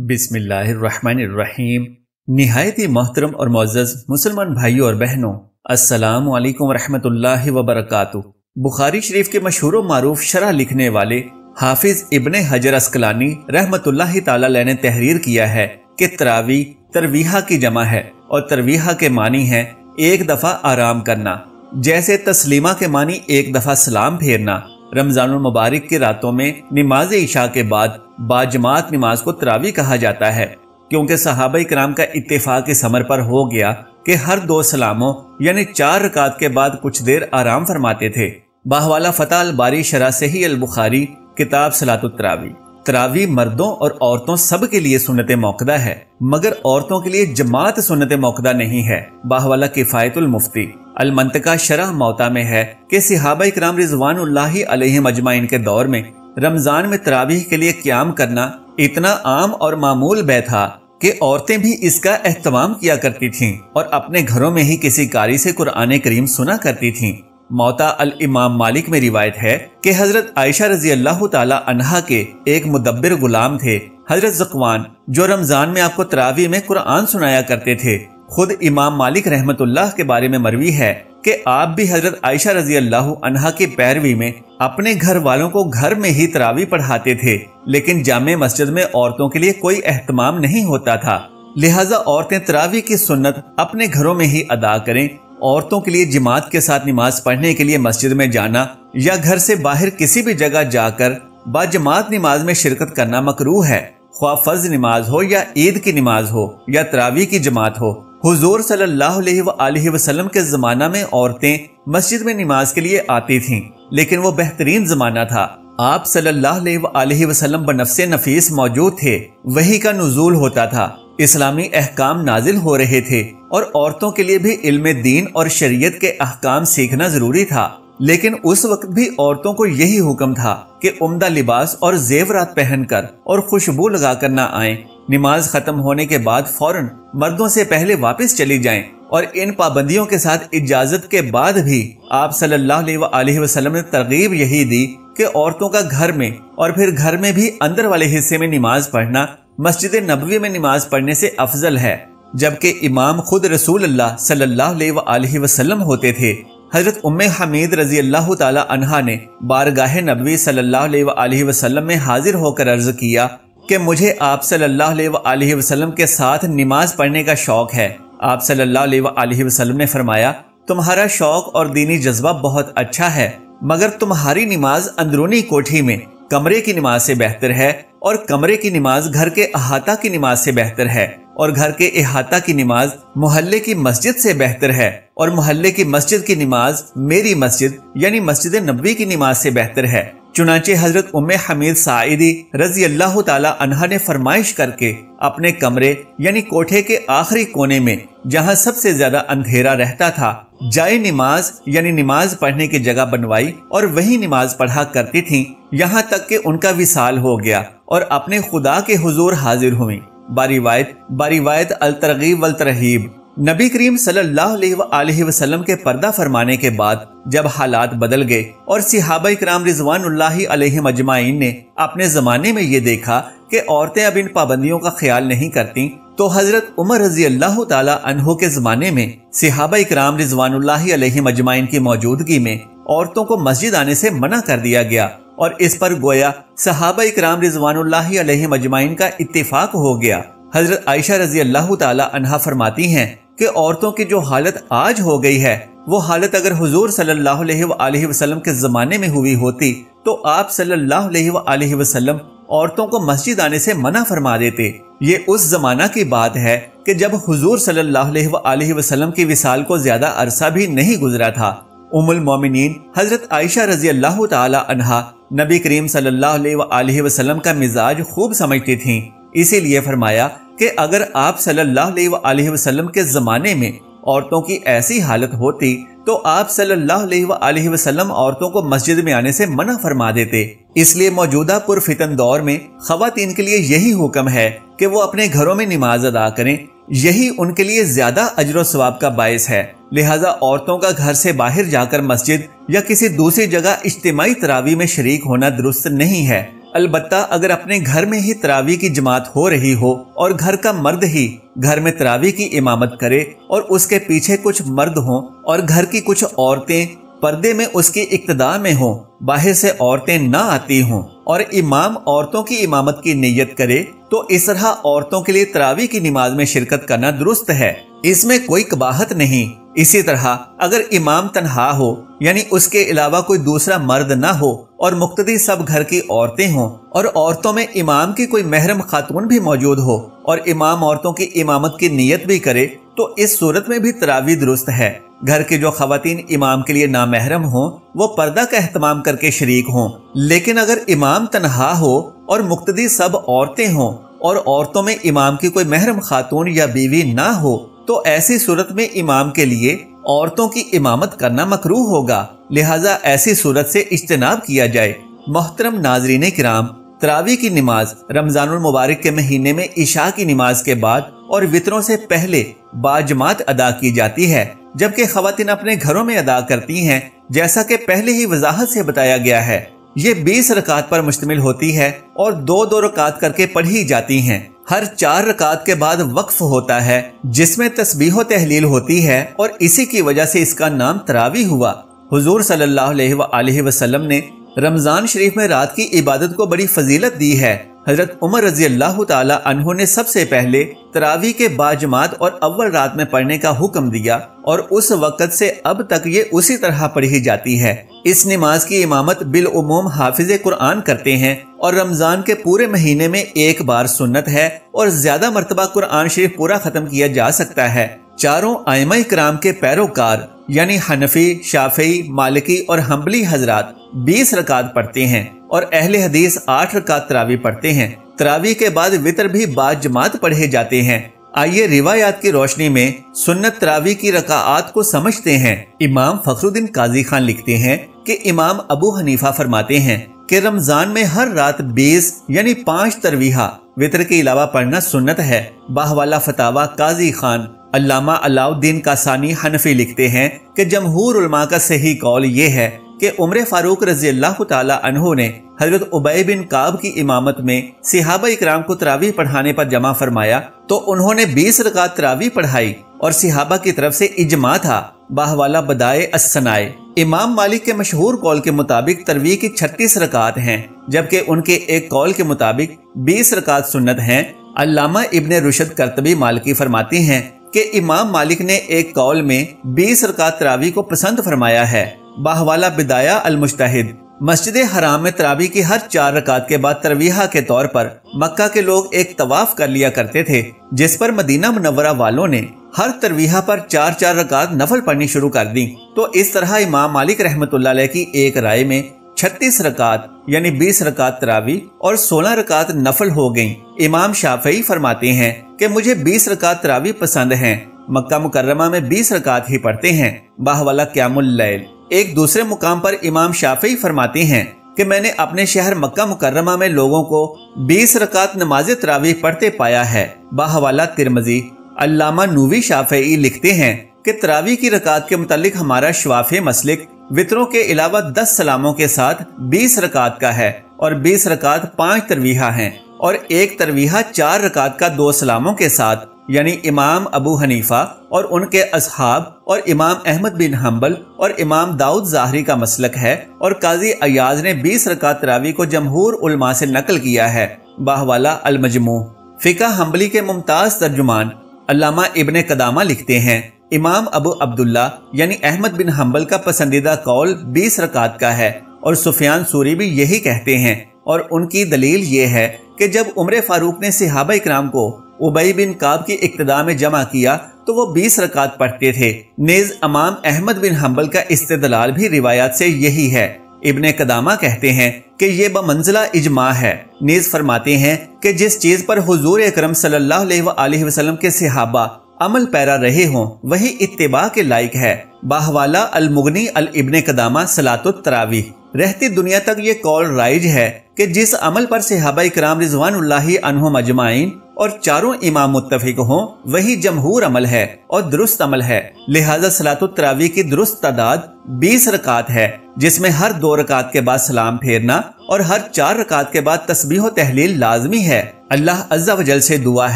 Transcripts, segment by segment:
بسم اللہ الرحمن الرحیم۔ نہایت ہی محترم اور معزز مسلمان بھائیوں اور بہنوں، السلام علیکم ورحمۃ اللہ وبرکاتہ۔ بخاری شریف کے مشہور و معروف شرح لکھنے والے حافظ ابن حجر عسقلانی رحمۃ اللہ تعالی علیہ نے تحریر کیا ہے کہ تراویح ترویحہ کی جمع ہے اور ترویحہ کے معنی ہے ایک دفعہ آرام کرنا، جیسے تسلیمہ کے معنی ایک دفعہ سلام پھیرنا۔ رمضان المبارک کی راتوں میں نماز عشاء کے بعد باجماعت نماز کو تراویح کہا جاتا ہے، کیونکہ صحابہ کرام کا اتفاق اس امر پر ہو گیا کہ ہر دو سلاموں یعنی 4 رکعت کے بعد کچھ دیر آرام فرماتے تھے۔ باہوالا فتح الباری شرح صحیح البخاری کتاب صلاۃ التراویح۔ تراویح مردوں اور عورتوں سب کے لیے سنت موقدہ ہے، مگر عورتوں کے لیے جماعت سنت موقدہ نہیں ہے۔ باہوالا کفایت المفتی المنطقہ شرح موطا میں ہے کہ صحابہ کرام رضوان اللہ علیہم اجمعین کے دور میں رمضان میں تراویح کے لیے قیام کرنا اتنا عام اور معمول بے تھا کہ عورتیں بھی اس کا اہتمام کیا کرتی تھیں اور اپنے گھروں میں ہی کسی قاری سے قرآن کریم سنا کرتی تھیں۔ موطا الامام مالک میں روایت ہے کہ حضرت عائشہ رضی اللہ تعالی عنہا کے ایک مدبر غلام تھے، حضرت ذکوان، جو رمضان میں آپ کو تراویح میں قرآن سنایا کرتے تھے۔ خود امام مالک رحمت اللہ کے بارے میں مروی ہے کہ آپ بھی حضرت عائشہ رضی اللہ عنہا کی پیروی میں اپنے گھر والوں کو گھر میں ہی تراویح پڑھاتے تھے، لیکن جامع مسجد میں عورتوں کے لیے کوئی اہتمام نہیں ہوتا تھا، لہٰذا عورتیں تراویح کی سنت اپنے گھروں میں ہی ادا کریں۔ عورتوں کے لیے جماعت کے ساتھ نماز پڑھنے کے لیے مسجد میں جانا یا گھر سے باہر کسی بھی جگہ جا کر باجماعت نماز میں شرکت کرنا مکروہ ہے، خواہ فرض نماز ہو یا عید کی نماز ہو یا تراویح کی جماعت ہو۔ حضور صلی اللہ علیہ وآلہ وسلم کے زمانہ میں عورتیں مسجد میں نماز کے لیے آتی تھیں، لیکن وہ بہترین زمانہ تھا۔ آپ صلی اللہ علیہ وآلہ وسلم بنفس نفیس موجود تھے، وحی کا نزول ہوتا تھا، اسلامی احکام نازل ہو رہے تھے اور عورتوں کے لیے بھی علم دین اور شریعت کے احکام سیکھنا ضروری تھا، لیکن اس وقت بھی عورتوں کو یہی حکم تھا کہ عمدہ لباس اور زیورات پہن کر اور خوشبو لگا کر نہ آئیں، نماز ختم ہونے کے بعد فوراً مردوں سے پہلے واپس چلی جائیں، اور ان پابندیوں کے ساتھ اجازت کے بعد بھی آپ صلی اللہ علیہ وآلہ وسلم نے ترغیب یہی دی کہ عورتوں کا گھر میں اور پھر گھر میں بھی اندر والے حصے میں نماز پڑھنا مسجد نبوی میں نماز پڑھنے سے افضل ہے، جبکہ امام خود رسول اللہ صلی اللہ علیہ وآلہ وسلم ہوتے تھے۔ حضرت ام حمید رضی اللہ تعالی عنہا نے بارگاہ نبوی صلی اللہ علیہ وآلہ وسلم میں حاضر ہو کر عرض کیا کہ مجھے آپ صلی اللہ علیہ وآلہ وسلم کے ساتھ نماز پڑھنے کا شوق ہے۔ آپ صلی اللہ علیہ وآلہ وسلم نے فرمایا، تمہارا شوق اور دینی جذبہ بہت اچھا ہے، مگر تمہاری نماز اندرونی کوٹھی میں کمرے کی نماز سے بہتر ہے، اور کمرے کی نماز گھر کے احاطہ کی نماز سے بہتر ہے، اور گھر کے احاطہ کی نماز محلے کی مسجد سے بہتر ہے، اور محلے کی مسجد کی نماز میری مسجد یعنی مسجد نبوی کی نماز سے بہتر ہے۔ چنانچہ حضرت ام حمید ساعدی رضی اللہ تعالی عنہا نے فرمائش کر کے اپنے کمرے یعنی کوٹھے کے آخری کونے میں، جہاں سب سے زیادہ اندھیرا رہتا تھا، جائے نماز یعنی نماز پڑھنے کی جگہ بنوائی اور وہی نماز پڑھا کرتی تھیں، یہاں تک کہ ان کا وصال ہو گیا اور اپنے خدا کے حضور حاضر ہوئیں۔ باریوایت الترغیب والترہیب۔ نبی کریم صلی اللہ علیہ وآلہ وسلم کے پردہ فرمانے کے بعد جب حالات بدل گئے اور صحابہ کرام رضوان اللہ علیہم اجمعین نے اپنے زمانے میں یہ دیکھا کہ عورتیں اب ان پابندیوں کا خیال نہیں کرتی، تو حضرت عمر رضی اللہ تعالی عنہ کے زمانے میں صحابہ کرام رضوان اللہ علیہم اجمعین کی موجودگی میں عورتوں کو مسجد آنے سے منع کر دیا گیا، اور اس پر گویا صحابہ کرام رضوان اللہ علیہم اجمعین کا اتفاق ہو گیا۔ حضرت عائشہ رضی اللہ تعالی عنہا فرماتی ہیں کہ عورتوں کی جو حالت آج ہو گئی ہے، وہ حالت اگر حضور صلی اللہ علیہ وآلہ وسلم کے زمانے میں ہوئی ہوتی تو آپ صلی اللہ علیہ وآلہ وسلم عورتوں کو مسجد آنے سے منع فرما دیتے۔ یہ اس زمانہ کی بات ہے کہ جب حضور صلی اللہ علیہ وآلہ وسلم کی وصال کو زیادہ عرصہ بھی نہیں گزرا تھا۔ ام المومنین حضرت عائشہ رضی اللہ تعالی عنہا نبی کریم صلی اللہ علیہ وآلہ وسلم کا مزاج خوب سمجھتی تھیں، اسی لیے فرمایا کہ اگر آپ صلی اللہ علیہ وآلہ وسلم کے زمانے میں عورتوں کی ایسی حالت ہوتی تو آپ صلی اللہ علیہ وآلہ وسلم عورتوں کو مسجد میں آنے سے منع فرما دیتے۔ اس لیے موجودہ پرفتن دور میں خواتین کے لیے یہی حکم ہے کہ وہ اپنے گھروں میں نماز ادا کریں، یہی ان کے لیے زیادہ اجر و ثواب کا باعث ہے، لہٰذا عورتوں کا گھر سے باہر جا کر مسجد یا کسی دوسری جگہ اجتماعی تراویح میں شریک ہونا درست نہیں ہے۔ البتہ اگر اپنے گھر میں ہی تراویح کی جماعت ہو رہی ہو اور گھر کا مرد ہی گھر میں تراویح کی امامت کرے اور اس کے پیچھے کچھ مرد ہوں اور گھر کی کچھ عورتیں پردے میں اس کی اقتداء میں ہوں، باہر سے عورتیں نہ آتی ہوں اور امام عورتوں کی امامت کی نیت کرے تو اس طرح عورتوں کے لیے تراویح کی نماز میں شرکت کرنا درست ہے، اس میں کوئی قباحت نہیں۔ اسی طرح اگر امام تنہا ہو یعنی اس کے علاوہ کوئی دوسرا مرد نہ ہو اور مقتدی سب گھر کی عورتیں ہوں اور عورتوں میں امام کی کوئی محرم خاتون بھی موجود ہو اور امام عورتوں کی امامت کی نیت بھی کرے تو اس صورت میں بھی تراویح درست ہے۔ گھر کی جو خواتین امام کے لیے نامحرم ہوں وہ پردہ کا اہتمام کر کے شریک ہوں، لیکن اگر امام تنہا ہو اور مقتدی سب عورتیں ہوں اور عورتوں میں امام کی کوئی محرم خاتون یا بیوی نہ ہو تو ایسی صورت میں امام کے لیے عورتوں کی امامت کرنا مکروہ ہوگا، لہٰذا ایسی صورت سے اجتناب کیا جائے۔ محترم ناظرین کرام، تراویح کی نماز رمضان المبارک کے مہینے میں عشاء کی نماز کے بعد اور وطروں سے پہلے باجماعت ادا کی جاتی ہے، جبکہ خواتین اپنے گھروں میں ادا کرتی ہیں، جیسا کہ پہلے ہی وضاحت سے بتایا گیا ہے۔ یہ 20 رکعت پر مشتمل ہوتی ہے اور 2 رکعت کر کے پڑھی جاتی ہیں۔ ہر 4 رکعت کے بعد وقف ہوتا ہے جس میں تسبیح و تحلیل ہوتی ہے اور اسی کی وجہ سے اس کا نام تراویح ہوا۔ حضور صلی اللہ علیہ وآلہ وسلم نے رمضان شریف میں رات کی عبادت کو بڑی فضیلت دی ہے۔ حضرت عمر رضی اللہ تعالی عنہ نے سب سے پہلے تراویح کے باجماعت اور اول رات میں پڑھنے کا حکم دیا اور اس وقت سے اب تک یہ اسی طرح پڑھی جاتی ہے۔ اس نماز کی امامت بالعموم حافظ قرآن کرتے ہیں اور رمضان کے پورے مہینے میں ایک بار سنت ہے اور زیادہ مرتبہ قرآن شریف پورا ختم کیا جا سکتا ہے۔ چاروں ائمہ کرام کے پیروکار یعنی حنفی، شافعی، مالکی اور حنبلی حضرات 20 رکعت پڑھتے ہیں اور اہل حدیث 8 رکعت تراویح پڑھتے ہیں۔ تراویح کے بعد وطر بھی باجماعت پڑھے جاتے ہیں۔ آئیے روایات کی روشنی میں سنت تراویح کی رکعات کو سمجھتے ہیں۔ امام فخر الدین قاضی خان لکھتے ہیں کہ امام ابو حنیفہ فرماتے ہیں کہ رمضان میں ہر رات 20 یعنی 5 تراویح وطر کے علاوہ پڑھنا سنت ہے۔ باہوالا فتاوی قاضی خان علامہ علاء الدین کاسانی حنفی لکھتے ہیں کہ جمہور علماء کا صحیح قول یہ ہے کہ عمر فاروق رضی اللہ تعالی عنہ نے حضرت ابی بن کعب کی امامت میں صحابہ اکرام کو تراویح پڑھانے پر جمع فرمایا تو انہوں نے 20 رکعت تراویح پڑھائی اور صحابہ کی طرف سے اجماع تھا۔ باہوالا بدائے الصنائع۔ امام مالک کے مشہور قول کے مطابق تراویح کی 36 رکعت ہیں، جبکہ ان کے ایک قول کے مطابق 20 رکعت سنت ہیں۔ علامہ ابن رشد کرتبی مالکی فرماتی ہیں کہ امام مالک نے ایک قول میں 20 رکعت تراویح کو پسند فرمایا ہے۔ باہوالا بدایہ المجتہد۔ مسجد حرام میں تراویح کی ہر 4 رکعت کے بعد ترویحہ کے طور پر مکہ کے لوگ ایک طواف کر لیا کرتے تھے، جس پر مدینہ منورہ والوں نے ہر ترویحہ پر 4 رکعت نفل پڑھنی شروع کر دی، تو اس طرح امام مالک رحمۃ اللہ علیہ کی ایک رائے میں 36 رکعت یعنی 20 رکعت تراویح اور 16 رکعت نفل ہو گئیں۔ امام شافعی فرماتے ہیں کہ مجھے 20 رکعت تراویح پسند ہیں، مکہ مکرمہ میں 20 رکعت ہی پڑھتے ہیں۔ باہوالا قیام اللیل۔ ایک دوسرے مقام پر امام شافعی فرماتے ہیں کہ میں نے اپنے شہر مکہ مکرمہ میں لوگوں کو 20 رکعت نماز تراویح پڑھتے پایا ہے۔ باہوالا ترمذی۔ علامہ نووی شافعی لکھتے ہیں کہ تراویح کی رکعت کے متعلق ہمارا شوافی مسلک وطروں کے علاوہ 10 سلاموں کے ساتھ 20 رکعت کا ہے اور 20 رکعت 5 ترویحہ ہیں اور ایک ترویحہ 4 رکعت کا 2 سلاموں کے ساتھ، یعنی امام ابو حنیفہ اور ان کے اصحاب اور امام احمد بن حنبل اور امام داؤد ظاہری کا مسلک ہے، اور قاضی ایاز نے 20 رکعت تراویح کو جمہور علماء سے نقل کیا ہے۔ باہوالا المجموع۔ فقہ حنبلی کے ممتاز ترجمان علامہ ابن قدامہ لکھتے ہیں امام ابو عبداللہ یعنی احمد بن حنبل کا پسندیدہ قول 20 رکعت کا ہے اور سفیان ثوری بھی یہی کہتے ہیں، اور ان کی دلیل یہ ہے کہ جب عمر فاروق نے صحابہ اکرام کو ابی بن کعب کی اقتداء میں جمع کیا تو وہ 20 رکعت پڑھتے تھے۔ نیز امام احمد بن حنبل کا استدلال بھی روایات سے یہی ہے۔ ابن قدامہ کہتے ہیں کہ یہ بمنزلہ اجماع ہے۔ نیز فرماتے ہیں کہ جس چیز پر حضور اکرم صلی اللہ علیہ وآلہ وسلم کے صحابہ عمل پیرا رہے ہوں وہی اتباع کے لائق ہے۔ باہوالا المغنی الابن قدامہ صلاۃ التراویح۔ رہتی دنیا تک یہ قول رائج ہے کہ جس عمل پر صحابہ اکرام رضوان اللہ عنہم اجمعین اور چاروں امام متفق ہوں وہی جمہور عمل ہے اور درست عمل ہے۔ لہذا صلاۃ التراویح کی درست تعداد 20 رکعات ہے، جس میں ہر 2 رکعات کے بعد سلام پھیرنا اور ہر 4 رکعات کے بعد تسبیح و تحلیل لازمی ہے۔ اللہ عز و جل سے دعا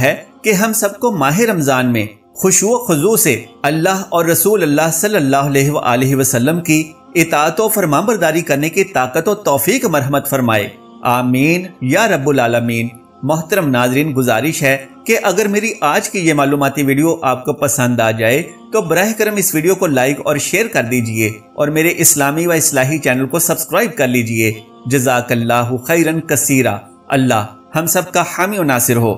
ہے کہ ہم سب کو ماہ رمضان میں خشوع و خضوع سے اللہ اور رسول اللہ صلی اللہ علیہ وآلہ وسلم کی اطاعت و فرمانبرداری کرنے کی طاقت و توفیق مرحمت فرمائے، آمین یا رب العالمین۔ محترم ناظرین، گزارش ہے کہ اگر میری آج کی یہ معلوماتی ویڈیو آپ کو پسند آ جائے تو براہ کرم اس ویڈیو کو لائک اور شیئر کر دیجئے اور میرے اسلامی و اصلاحی چینل کو سبسکرائب کر لیجئے۔ جزاک اللہ خیرن کثیرا۔ اللہ ہم سب کا حامی و ناصر ہو۔